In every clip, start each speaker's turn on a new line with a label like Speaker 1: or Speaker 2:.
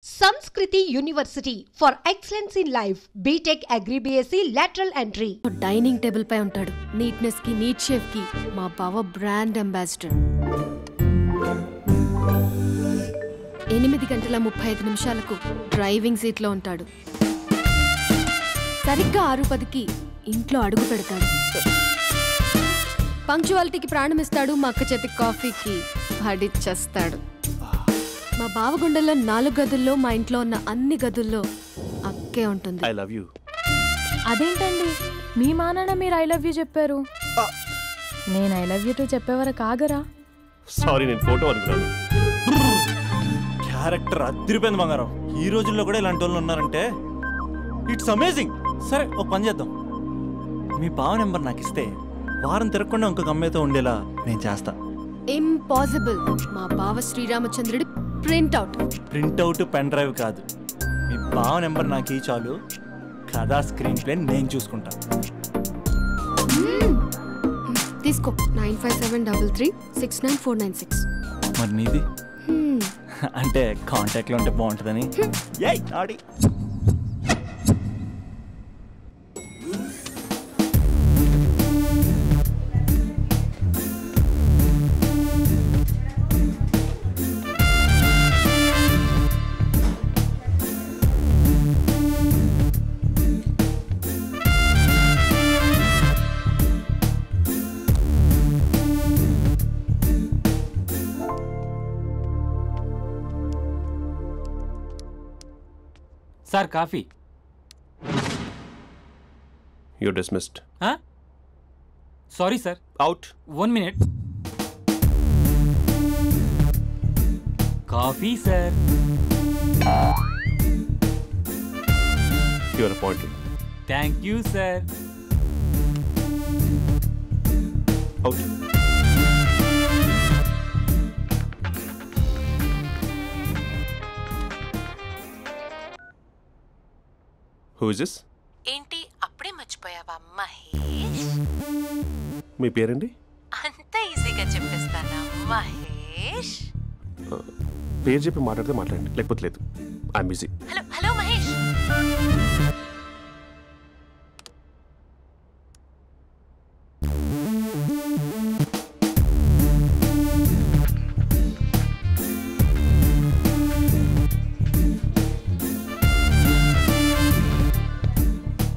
Speaker 1: Sanskriti University for excellence in life. BTech Agri BSc lateral entry.
Speaker 2: Dining table పై ఉంటాడు. Neatness కి neat chef కి మా బావ బ్రాండ్ అంబాసిడర్. 8:35 డ్రైవింగ్ సీట్ లో ఉంటాడు. సరిగ్గా 6:10కి ఇంట్లో అడుగు పెడతాడు. పంక్చువాలిటీకి ప్రాణమిస్తాడు. మా అక్క చేతి కాఫీకి పడిచ్చేస్తాడు. మా బావ గుండెల్లో 4 గదుల్లో మా ఇంట్లో ఉన్న అన్ని గదుల్లో అక్కే ఉంటుంది.
Speaker 3: I love you.
Speaker 4: అదేంటండి మీ మా నాన్న మీరు ఐ లవ్ యూ చెప్పారు, నేను ఐ లవ్ యూ టు చెప్పేవరకు ఆగరా?
Speaker 3: సారీ, నేను ఫోటో అనుకున్నాను.
Speaker 5: క్యారెక్టర్ అదిరిపోయింది బంగారం. ఈ రోజుల్లో కూడా ఇలాంటి వాళ్ళు ఉన్నారంటే ఇట్స్ అమేజింగ్. సరే ఒక పని చేద్దాం, మీ బావ నెంబర్ నాకు ఇస్తే వారం తిరగకుండా ఇంకొక అమ్మాయితో ఉండేలా నేను చేస్తా.
Speaker 2: ఇంపాసిబుల్. మా బావ శ్రీరామచంద్రుడి ప్రింట్అవుట్
Speaker 5: పెన్ డ్రైవ్ కాదు, మీ బావ నెంబర్ నాకు ఈ చాలు. కథా స్క్రీన్ ప్లే నేను చూసుకుంటా.
Speaker 2: తీసుకో. 9573369496.
Speaker 5: మరి నీది? అంటే కాంటాక్ట్లో ఉంటే బాగుంటుందని. ఆడి
Speaker 6: sir coffee.
Speaker 3: You're dismissed.
Speaker 6: Sorry sir.
Speaker 3: Out.
Speaker 6: 1 minute. Coffee sir.
Speaker 3: You're appointed.
Speaker 6: Thank you sir.
Speaker 3: Out. Who is this?
Speaker 7: ఏంటి అప్పుడే మర్చిపోయావా మహేష్?
Speaker 3: మీ పేరండి?
Speaker 7: అంత ఈజీగా చెప్పేస్తానా మహేష్?
Speaker 3: పేరు చెప్పి మాట్లాడితే మాట్లాడండి, లేకపోతే లేదు. I'm busy.
Speaker 7: Hello hello Mahesh.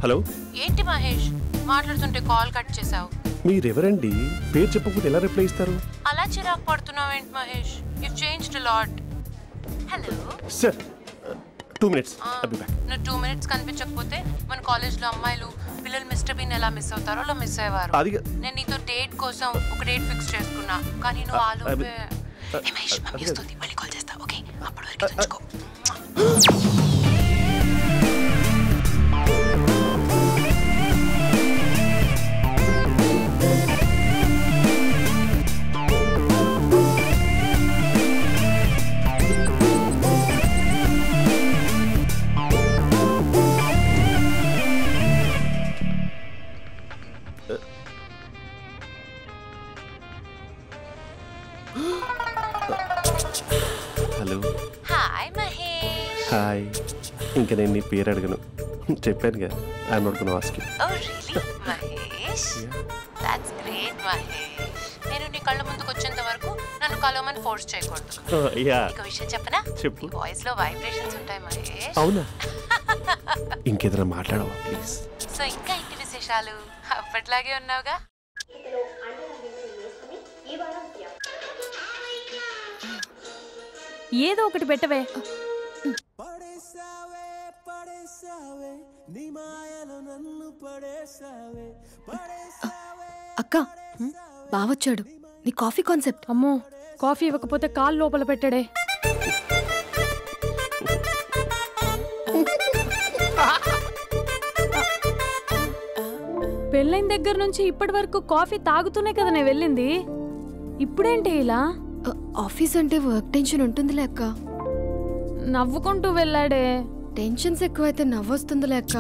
Speaker 3: Hello.
Speaker 7: ఏంటి మహేష్ మాట్లాడుతుంటే కాల్ కట్ చేసావు?
Speaker 3: మీరెవరండి? పేరు చెప్పకపోతే ఎలా రిప్లై ఇస్తారు?
Speaker 7: అలా చిరాకు పడుతున్నావేంటి Mahesh? You changed lot. Hello
Speaker 3: sir, 2 minutes. I'll be back.
Speaker 7: నువ్వు 2 minutes కనిపించకపోతే మన కాలేజ్లో అమ్మాయిలు పిల్లలు మిస్టర్ బీన్ ఎలా మిస్ అవుతారో అలా మిస్ అయ్యేవారు. నేను నీతో డేట్ కోసం ఒక డేట్ ఫిక్స్ చేసుకున్నా, కానీ నువ్వు ఆలోపే. మహేష్ మమ్మీ వస్తుంది, మళ్ళీ కాల్ చేస్తా. ఓకే, అప్పటి వరకు ఉంచుకో.
Speaker 3: హలో.
Speaker 7: హాయ్ మహేష్.
Speaker 3: హాయ్. ఇంకా నేను నీ పేరు అడగను, చెప్పానుగా. I'm not gonna ask you.
Speaker 7: Oh really Mahesh? That's great Mahesh. నేను నీ కళ్ళ ముందుకు వచ్చేంత వరకు నన్ను కలవమని ఫోర్స్ చేయకూడదు. ఒక విషయం చెప్పనా?
Speaker 3: చెప్పు.
Speaker 7: నీ వాయిస్ లో వైబ్రేషన్స్ ఉంటాయి మహేష్.
Speaker 3: అవునా? ఇంకేదైనా మాట్లాడవా ప్లీజ్?
Speaker 7: సో ఇంకా ఇంటి విశేషాలు అప్పట్లాగే ఉన్నావుగా?
Speaker 4: ఏదో ఒకటి పెట్టవే.
Speaker 2: అక్క, బావొచ్చాడు. నీ కాఫీ కాన్సెప్ట్.
Speaker 4: అమ్మో, కాఫీ ఇవ్వకపోతే కాలు లోపల పెట్టాడే. పెళ్ళైన దగ్గర నుంచి ఇప్పటి వరకు కాఫీ తాగుతూనే కదా నేను వెళ్ళింది. ఇప్పుడేంటి ఇలా?
Speaker 2: ఆఫీస్ అంటే వర్క్ టెన్షన్ ఉంటుందిలే అక్క.
Speaker 4: నవ్వుకుంటూ వెళ్ళాడే.
Speaker 2: టెన్షన్స్ ఎక్కువైతే నవ్వొస్తుందిలే అక్క.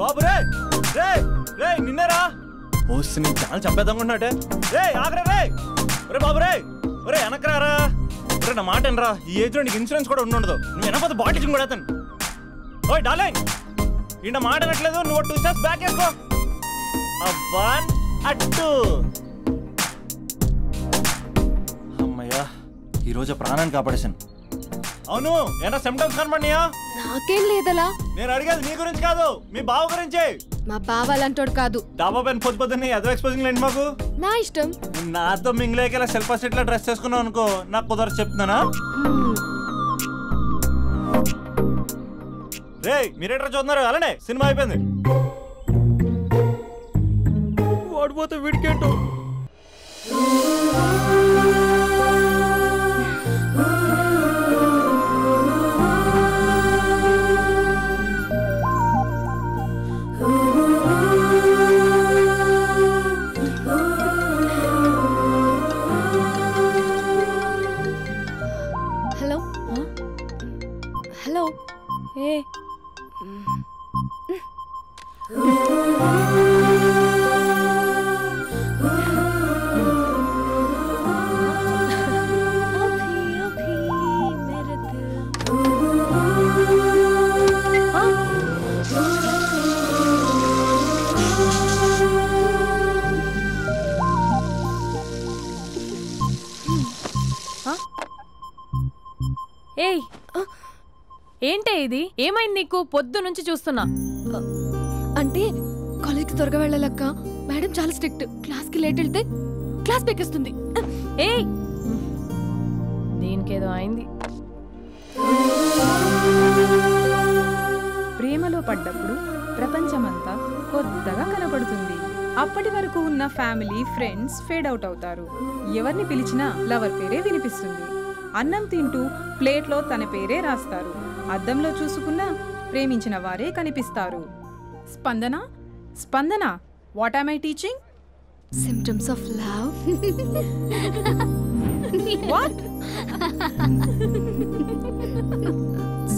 Speaker 5: బాబు రే రే రే నిన్నరా వస్తే నేను చాలా చంపేద్దామనుకుంటున్నాటే. రే ఆగరా రే. ఒరే బాబు రే. ఒరే వెనకరారా. ఒరే నా మాట అనరా. ఈ ఏజ్ లో నీకు ఇన్సూరెన్స్ కూడా ఉండదు. నువ్వు వెనకపోతే బాటిల్ కూడా అతను. ఓయ్ డార్లింగ్ ఈయన మాట అనట్లేదు. నువ్వు 2 స్టెప్స్ బ్యాక్ వేసుకో. 1 2. అమ్మయ్యా ఈరోజు ప్రాణాన్ని కాపాడేశాను. అవును ఏనా సిమ్టమ్స్ కనబడినాయా?
Speaker 2: నాకేం లేదలా.
Speaker 5: నేను అడిగేది నీ గురించి కాదు, మీ బావ గురించి.
Speaker 2: మా బావ అలాంటోడు కాదు.
Speaker 5: డాబా పైన పొద్దున్నే ఏదో ఎక్స్పోజింగ్ లేండి మాకు.
Speaker 2: నా ఇష్టం.
Speaker 5: నాతో మింగిలేక సెల్ఫ్ సెట్ లో డ్రెస్ చేసుకున్నావు అనుకో, నాకు కుదరదు చెప్తున్నానా? రే మీరేట్రా చూస్తున్నారు? అలానే సినిమా అయిపోయింది. ఓడిపోతే వీడికేంటో.
Speaker 2: Hello hello.
Speaker 4: ఏ ఏయ్ ఏంటే ఇది? ఏమైంది నీకు? పొద్దు నుంచి చూస్తున్నా.
Speaker 2: అంటే కాలేజ్కి త్వరగా వెళ్ళాలక్క. మేడం చాలా స్ట్రిక్ట్. క్లాస్కి లేట్ వెళ్తే క్లాస్ పెక్కేస్తుంది.
Speaker 4: ఏయ్ దీనికేదో అయింది.
Speaker 8: ప్రేమలో పడ్డప్పుడు ప్రపంచమంతా కొత్తగా కనబడుతుంది. అప్పటి వరకు ఉన్న ఫ్యామిలీ ఫ్రెండ్స్ ఫేడ్ అవుట్ అవుతారు. ఎవరిని పిలిచినా లవర్ పేరే వినిపిస్తుంది. అన్నం తింటూ ప్లేట్లో తన పేరే రాస్తారు. అద్దంలో చూసుకున్నా ప్రేమించిన వారే కనిపిస్తారు. Spandana Spandana, what am I teaching?
Speaker 2: Symptoms of love.
Speaker 8: What?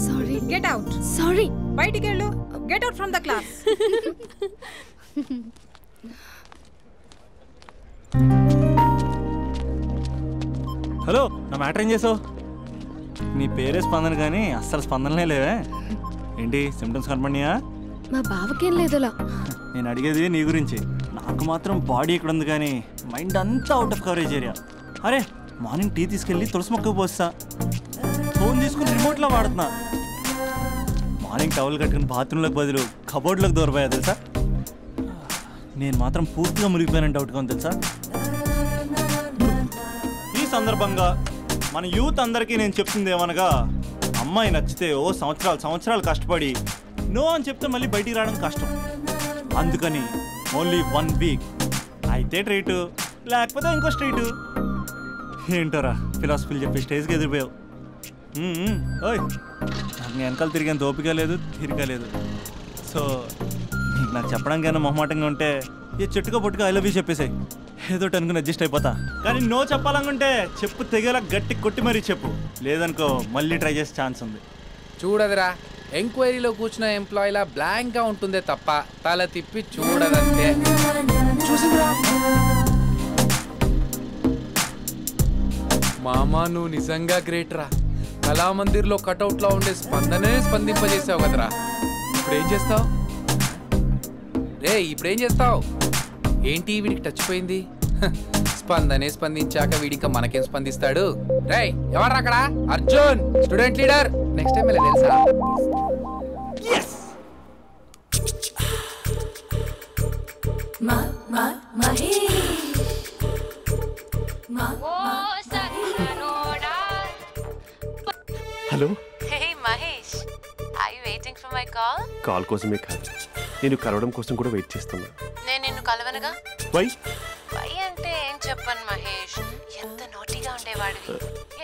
Speaker 2: Sorry.
Speaker 8: Get out.
Speaker 2: Sorry.
Speaker 8: బయటికి వెళ్ళు. Get out from the class.
Speaker 5: Hello నా మ్యాటర్ ఏం చేసావు? నీ పేరే స్పందన కానీ అస్సలు స్పందనలే లేవే. ఏంటి సిమ్టమ్స్ కనపడినాయా?
Speaker 2: మా బావకేం లేదులా.
Speaker 5: నేను అడిగేది నీ గురించి. నాకు మాత్రం బాడీ ఇక్కడ ఉంది కానీ మైండ్ అంతా అవుట్ ఆఫ్ కవరేజ్ ఏరియా. అరే మార్నింగ్ టీ తీసుకెళ్ళి తులసి మొక్కకు పోస్తా. ఫోన్ తీసుకుని రిమోట్లో వాడుతున్నా. మార్నింగ్ టవల్ కట్టుకుని బాత్రూంలోకి బదులు కబోర్డ్లోకి దూరపోయా తెలుసా. నేను మాత్రం పూర్తిగా మునిగిపోయానని డౌట్గా ఉంది తెలుసా. ఈ సందర్భంగా మన యూత్ అందరికీ నేను చెప్తుంది ఏమనగా, అమ్మాయి నచ్చితే ఓ సంవత్సరాలు కష్టపడి నో అని చెప్తే మళ్ళీ బయటికి రావడం కష్టం. అందుకని ఓన్లీ 1 వీక్ అయితే ట్రీటు, లేకపోతే ఇంకో స్ట్రీటు. ఏంటోరా ఫిలాసఫీలు చెప్పి స్టేజ్కి ఎదిరిపోయావు. ఓయ్ నాకు వెనకాల తిరిగేంత ఓపిక లేదు, తీరిక లేదు. సో నీకు నాకు చెప్పడానికైనా మొహమాటంగా ఉంటే ఏ చెట్టుకో పొట్టుగా ఐ లవ్ యూ చెప్పేసాయి. ఏదో అనుకుని అడ్జస్ట్ అయిపోతా. కానీ నో చెప్పాలనుకుంటే చెప్పు తెగేలా గట్టి కొట్టి మరీ చెప్పు. లేదనుకో మళ్ళీ ట్రై చేసే ఛాన్స్ ఉంది.
Speaker 9: చూడదురా, ఎంక్వైరీలో కూర్చున్న ఎంప్లాయీలా బ్లాంక్గా ఉంటుందే తప్ప తల తిప్పి చూడదంతే. చూసిందిరా మామా, నువ్వు నిజంగా గ్రేట్ రా. కళామందిర్లో కటౌట్లో ఉండే స్పందనే స్పందింపజేసావు కదరా. ఇప్పుడేం చేస్తావు రే? ఇప్పుడేం చేస్తావు? ఏంటి వీడికి టచ్ పోయింది? స్పందనే స్పందించాక వీడిక మనకేం స్పందిస్తాడు? రే ఎవరు అక్కడ? Arjun student leader. Next time ఇలా తెలుసా?
Speaker 3: Hello.
Speaker 7: Hey Mahesh, are you waiting for my call?
Speaker 3: Call కోసమే కాదు, నేను కలవడం కోసం కూడా వెయిట్ చేస్తున్నా.
Speaker 7: నేను నిన్ను కలవనుగా.
Speaker 3: వై
Speaker 7: అంటే ఏం చెప్పను మహేష్, ఎంత నోటిగా ఉండేవాడివి,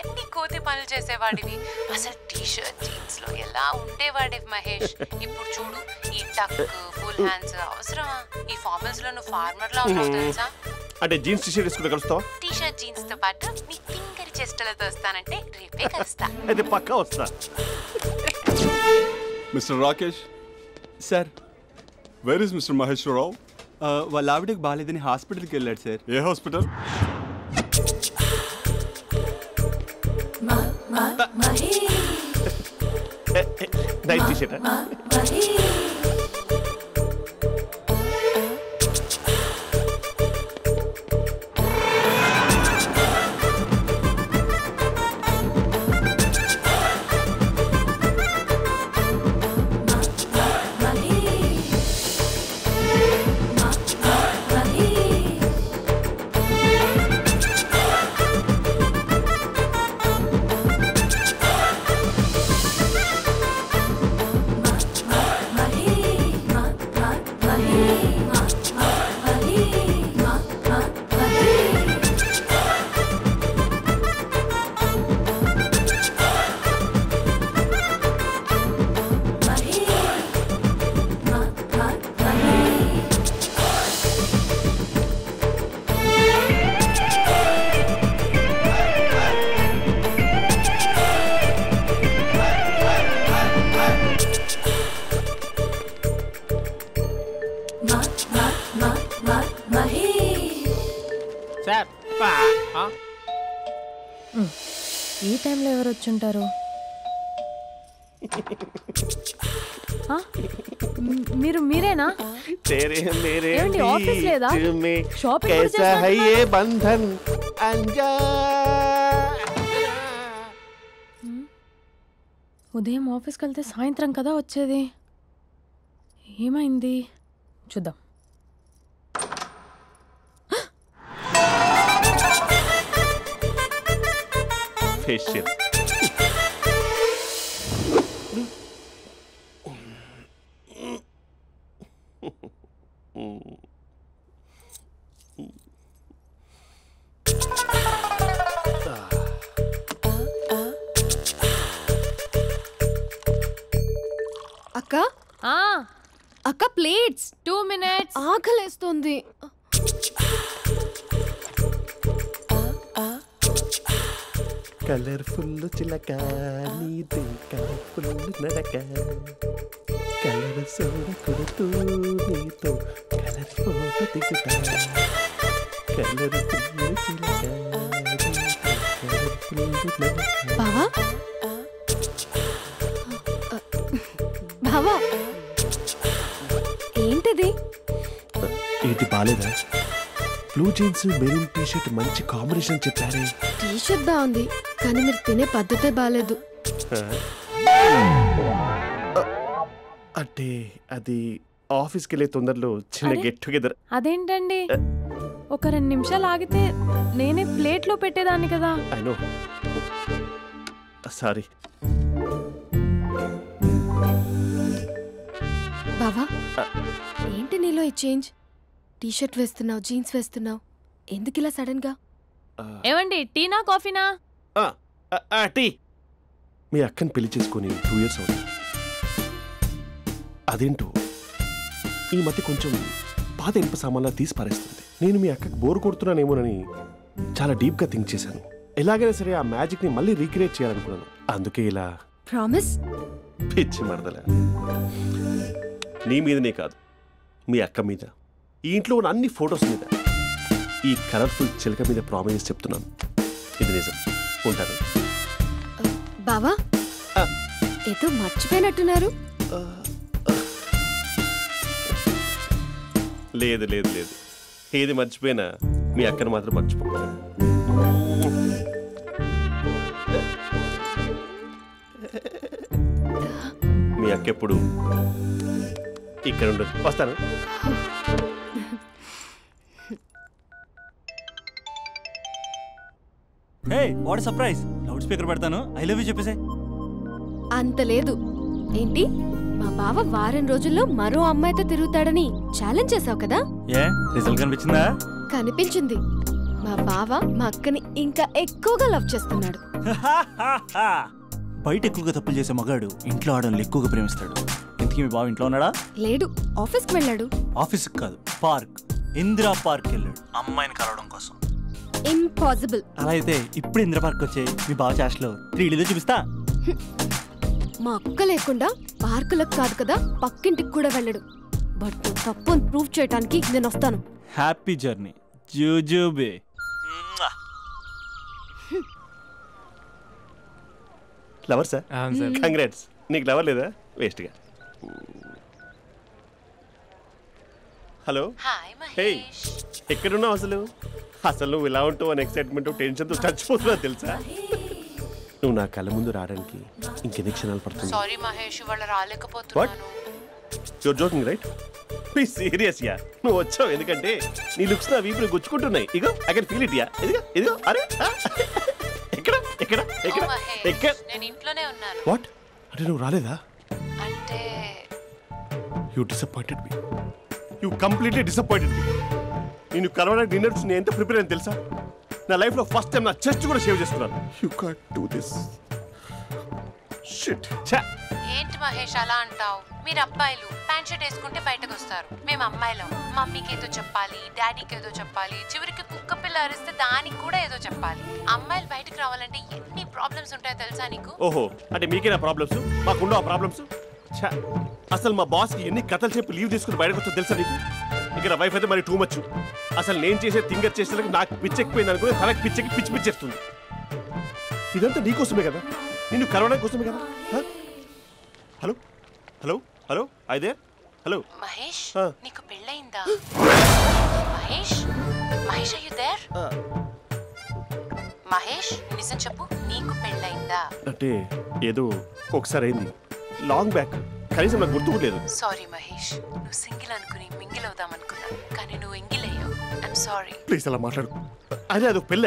Speaker 7: ఎన్ని కోతి పనులు చేసేవాడివి, అసలు టీషర్ట్ జీన్స్ లో ఎలా ఉండేవాడివి మహేష్. ఇప్పుడు చూడు, ఈ టక్ ఫుల్ హ్యాండ్స్ అవసరమా? ఈ ఫార్మల్స్ లో నువ్వు ఫార్మర్ లా ఉన్నావు తెలుసా.
Speaker 3: అంటే జీన్స్ టీషర్ట్ వేసుకుంటే కలుస్తావా?
Speaker 7: టీషర్ట్ జీన్స్ తో పాటు నీ ఫింగర్ చెస్టలతో వస్తానంటే రేపే కలుస్తా.
Speaker 3: అయితే పక్కా వస్తా.
Speaker 10: Mister Rakesh
Speaker 5: sir,
Speaker 10: where is mister Maheshwararao?
Speaker 11: వాళ్ళ ఆవిడకి బాగాలేదని హాస్పిటల్కి వెళ్ళాడు సార్.
Speaker 10: ఏ హాస్పిటల్?
Speaker 3: Night T-shirt.
Speaker 4: ఈ టైంలో ఎవరు వచ్చుంటారు? మీరేనా? ఏమండి ఆఫీస్ లేదా? షాపింగ్
Speaker 3: బంధన్
Speaker 4: ఉదయం ఆఫీస్కి వెళ్తే సాయంత్రం కదా వచ్చేది. ఏమైంది చూద్దాం.
Speaker 3: ఫేషియల్.
Speaker 2: అక్క అక్క ప్లేట్స్.
Speaker 4: 2 minutes.
Speaker 2: ఆకలేస్తుంది.
Speaker 3: కలర్ఫుల్ చిలక నీదే కలర్ఫుల్ నడక కలర్ సోడ కొడుతూ నీతో కలర్ ఫోటో దిగుతా కలర్ఫుల్ చిలక
Speaker 2: బావా బావా ఏంటిది?
Speaker 3: ఏంటి బాలేదా? బ్లూ జీన్స్ మెరూన్ టీ-షర్ట్ మంచి కాంబినేషన్ చెప్పారే.
Speaker 2: టీ-షర్ట్ బాగుంది కానీ మీరు తినే పద్ధతే బాలేదు.
Speaker 3: అంటే అది ఆఫీస్కి వెళ్ళే తొందరలో చిన్న గెట్ టుగెదర్.
Speaker 4: అదేంటండి, ఒక 2 నిమిషాలు ఆగితే నేనే ప్లేట్లో పెట్టేదాన్ని కదా.
Speaker 3: I know, sorry.
Speaker 2: బావా ఏంటి నీలో ఈ చేంజ్? టీ-షర్ట్ వేస్తున్నావు, జీన్స్ వేస్తున్నావు, ఎందుకు ఇలా సడన్ గా?
Speaker 4: ఏమండి టీనా కాఫీనా?
Speaker 3: టీ. మీ అక్కని పెళ్లి చేసుకుని 2 years అవుతుంది. అదేంటో ఈ మధ్య కొంచెం పాత ఇనుప సామాన్లా తీసి పారేస్తుంది. నేను మీ అక్కకి బోర్ కొడుతున్నానేమోనని చాలా డీప్గా థింక్ చేశాను. ఎలాగైనా సరే ఆ మ్యాజిక్ని మళ్ళీ రీక్రియేట్ చేయాలనుకున్నాను. అందుకే ఇలా.
Speaker 2: ప్రామిస్?
Speaker 3: పిచ్చి మరదల, నీ మీదనే కాదు, మీ అక్క మీద, ఈ ఇంట్లో ఉన్న అన్ని ఫొటోస్ మీద, ఈ కలర్ఫుల్ చిలక మీద ప్రామిస్ చెప్తున్నాను. ఇది నిజం. ఉంటాను.
Speaker 2: బావా ఏదో మర్చిపోయినట్టున్నారు.
Speaker 3: లేదు లేదు లేదు, ఏది మర్చిపోయినా మీ అక్కను మాత్రం మర్చిపో. మీ అక్క ఎప్పుడు ఇక్కడ ఉండదు. వస్తాను.
Speaker 5: Hey what surprise. Loud speaker పెడతాను, ఐ లవ్ యూ చెప్పేసే.
Speaker 2: అంత లేదు. ఏంటి మా బావ వారం రోజుల్లో మరో అమ్మాయితో తిరుగుతాడని ఛాలెంజ్ చేసావు కదా?
Speaker 5: ఏ రిజల్ట్ కనిపించిందా?
Speaker 2: కనిపించింది. మా బావ మా అక్కని ఇంకా ఎక్కువగా లవ్ చేస్తున్నాడు.
Speaker 5: బయట ఎక్కువగా తప్పులు చేసే మగాడు ఇంట్లో ఆడవాళ్ళని ఎక్కువగా ప్రేమిస్తాడు. ఇంతకీ మీ బావ ఇంట్లో ఉన్నాడా?
Speaker 2: లేడు, ఆఫీస్కి వెళ్ళాడు.
Speaker 5: ఆఫీస్కి కాదు, పార్క్, ఇందిరా పార్క్ వెళ్ళాడు అమ్మాయిని కలవడం కోసం.
Speaker 2: ఇంపాసిబుల్.
Speaker 5: అలా అయితే ఇప్పుడు ఇందిరా పార్క్ వచ్చే మీ బావ చాష్లో 3Dలో చూపిస్తా.
Speaker 2: మా అక్క లేకుండా పార్కులకు కాదు కదా పక్కింటికి కూడా వెళ్ళడు. బట్ నువ్వు తప్పు అని ప్రూవ్ చేయడానికి నేను వస్తాను.
Speaker 5: హ్యాపీ జర్నీ జూజూబే.
Speaker 3: Lover sir? కంగ్రాట్స్. నీకు లవర్ లేదా? వేస్ట్గా. హలో. హే, ఎక్కడున్నావు అసలు? అసలు నువ్వు ఇలా ఉంటావు అని ఎక్సైట్మెంట్ టెన్షన్తో చచ్చిపోతున్నా తెలుసా? నువ్వు నా కళ్ళ ముందు రావడానికి ఇంకెన్ని క్షణాలు పడుతుంది?
Speaker 7: సారీ మహేష్, వాళ్ళు రాలేకపోతున్నాను.
Speaker 3: You're joking right? Please serious yeah. నువ్వు వచ్చావు ఎందుకంటే నీ లుక్స్ నా వీపుని గుచ్చుకుంటున్నాయి. ఇగో I can feel it yeah. ఇదిగో అరే ఎక్కడ ఎక్కడ ఎక్కడ ఎక్కడ?
Speaker 7: నేను ఇంట్లోనే ఉన్నాను.
Speaker 3: వాట్ అంటే నువ్వు రాలేదా?
Speaker 7: అంటే
Speaker 3: you disappointed me. You completely disappointed me. నేను కలవడానికి డిన్నర్స్ నేను ఎంత ప్రిపేర్ అని తెలుసా? నా లైఫ్లో ఫస్ట్ టైం నా చెస్ట్ కూడా సేవ్ చేస్తున్నాను. You can't do this shit.
Speaker 7: ఏంటి మహేష్ అలా అంటావు? మీరు అబ్బాయిలు ప్యాంట్ షర్ట్ వేసుకుంటే బయటకు వస్తారు. మేము అమ్మాయిలం మమ్మీకి ఏదో చెప్పాలి, డాడీకి ఏదో చెప్పాలి, చివరికి కుక్క పిల్ల అరిస్తే దానికి కూడా ఏదో చెప్పాలి. అమ్మాయిలు బయటకు రావాలంటే ఎన్ని ప్రాబ్లమ్స్ ఉంటాయో తెలుసా నీకు?
Speaker 3: ఓహో, అంటే మీకేనా ప్రాబ్లమ్స్? మాకుండా ఆ ప్రాబ్లమ్స్? అసలు మా బాస్కి ఎన్ని కథలు చెప్పి లీవ్ తీసుకుని బయటకు వచ్చా తెలుసా నీకు? ఇక్కడ వైఫ్ అయితే మరి టూ మచ్. అసలు నేను చేసే థింగర్ చేసేందుకు నాకు పిచ్చెక్కిపోయింది అనుకుని తనకి పిచ్చెక్కి పిచ్చి పిచ్చేస్తుంది. ఇదంతా నీకోసమే కదా, నిన్ను కరోనా కోసమే కదా. హలో హలో హలో అయితే హలో
Speaker 7: మహేష్, నీకు పెళ్ళయిందా? Mahesh Mahesh are you there? Mahesh నిజం చెప్పు, నీకు పెళ్ళయిందా?
Speaker 3: అంటే ఏదో ఒకసారి అయింది, లాంగ్ బ్యాక్, కనీసం నాకు గుర్తులేదు.
Speaker 7: సారీ మహేష్, నువ్వు సింగిల్ అనుకుని మింగిల్ అవుదాం అనుకున్నా, కానీ నువ్వు ఎంగిల్ అయ్యావు. I'm sorry.
Speaker 3: ప్లీజ్ అలా మాట్లాడు. అదే అదొక పెళ్ళ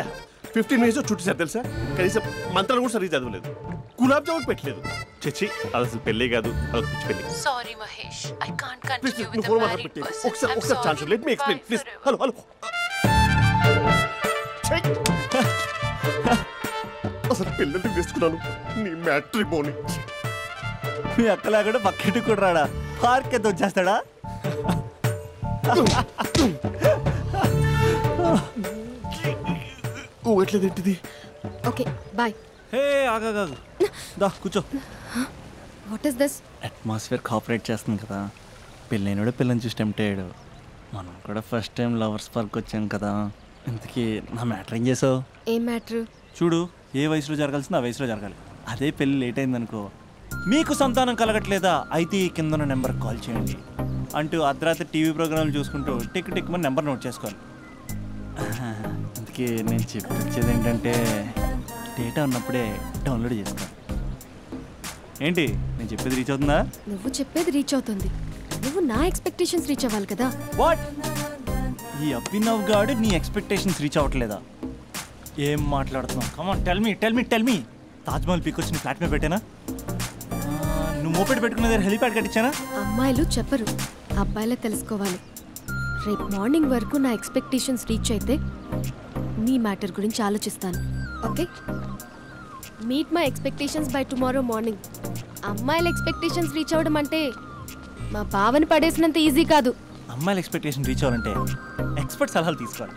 Speaker 3: 15 minutes చుట్టేసారు తెలుసా? కనీసం మంత్రాలు కూడా సరిగ్గా చదవలేదు, గులాబ్ జామున్ పెట్టలేదు. చచ్చి, అది అసలు పెళ్ళే కాదు, అదొక పిచ్చి పెళ్ళి.
Speaker 7: Sorry Mahesh, I can't continue with the married person.
Speaker 3: ఒకసారి chance let me explain please. Hello hello. అసలు పిల్లల్ని వేసుకున్నాను నీ మ్యాట్రిమోని.
Speaker 5: మీ అక్కలా కూడా పక్కింటి కూడా రాడా? పార్క్ ఎంత వచ్చేస్తాడా?
Speaker 3: ఎట్లేదేంటిది?
Speaker 2: Okay bye.
Speaker 5: హే ఆగా దా కూర్చో.
Speaker 2: What is this?
Speaker 5: Atmosphere cooperate చేస్తుంది కదా. పెళ్ళైనడు పిల్లని చూసి టెంప్ట్ అయ్యాడు. మనం కూడా ఫస్ట్ టైం లవర్స్ పార్క్ వచ్చాం కదా. ఇంతకీ నా మ్యాటర్ ఏం చేసావు?
Speaker 2: ఏం మ్యాటర్?
Speaker 5: చూడు, ఏ వయసులో జరగాల్సిందో ఆ వయసులో జరగాలి. అదే పెళ్ళి లేట్ అయిందనుకో, మీకు సంతానం కలగట్లేదా అయితే ఈ కింద నెంబర్కి కాల్ చేయండి అంటూ అర్ధరాత్రి టీవీ ప్రోగ్రాంలు చూసుకుంటూ టిక్ టిక్ మన నెంబర్ నోట్ చేసుకోవాలి. అందుకే నేను చెప్పొచ్చేది ఏంటంటే డేటా ఉన్నప్పుడే డౌన్లోడ్ చేసుకోవాలి. ఏంటి నేను చెప్పేది రీచ్ అవుతుందా?
Speaker 2: నువ్వు చెప్పేది రీచ్ అవుతుంది, నువ్వు నా ఎక్స్పెక్టేషన్స్ రీచ్ అవ్వాలి కదా.
Speaker 5: వాట్? ఈ అభినవ్ గాడు నీ ఎక్స్పెక్టేషన్స్ రీచ్ అవ్వట్లేదా? ఏం మాట్లాడుతున్నావు? Come on tell me. Taj Mahal peak వచ్చి నీ ఫ్లాట్ మీద పెట్టానా? నువ్వు మోపెట్ పెట్టుకున్న దగ్గర హెలిప్యాడ్ కట్టించానా?
Speaker 2: అమ్మాయిలు చెప్పరు, అబ్బాయిలే తెలుసుకోవాలి. రేపు మార్నింగ్ వరకు నా ఎక్స్పెక్టేషన్స్ రీచ్ అయితే నీ మ్యాటర్ గురించి ఆలోచిస్తాను. Okay, meet my expectations by tomorrow morning. అమ్మాయిల ఎక్స్పెక్టేషన్స్ రీచ్ అవ్వడం అంటే మా బావని పడేసినంత ఈజీ కాదు.
Speaker 5: అమ్మాయిల ఎక్స్పెక్టేషన్ రీచ్ అవ్వాలంటే ఎక్స్పర్ట్ సలహాలు తీసుకోవాలి.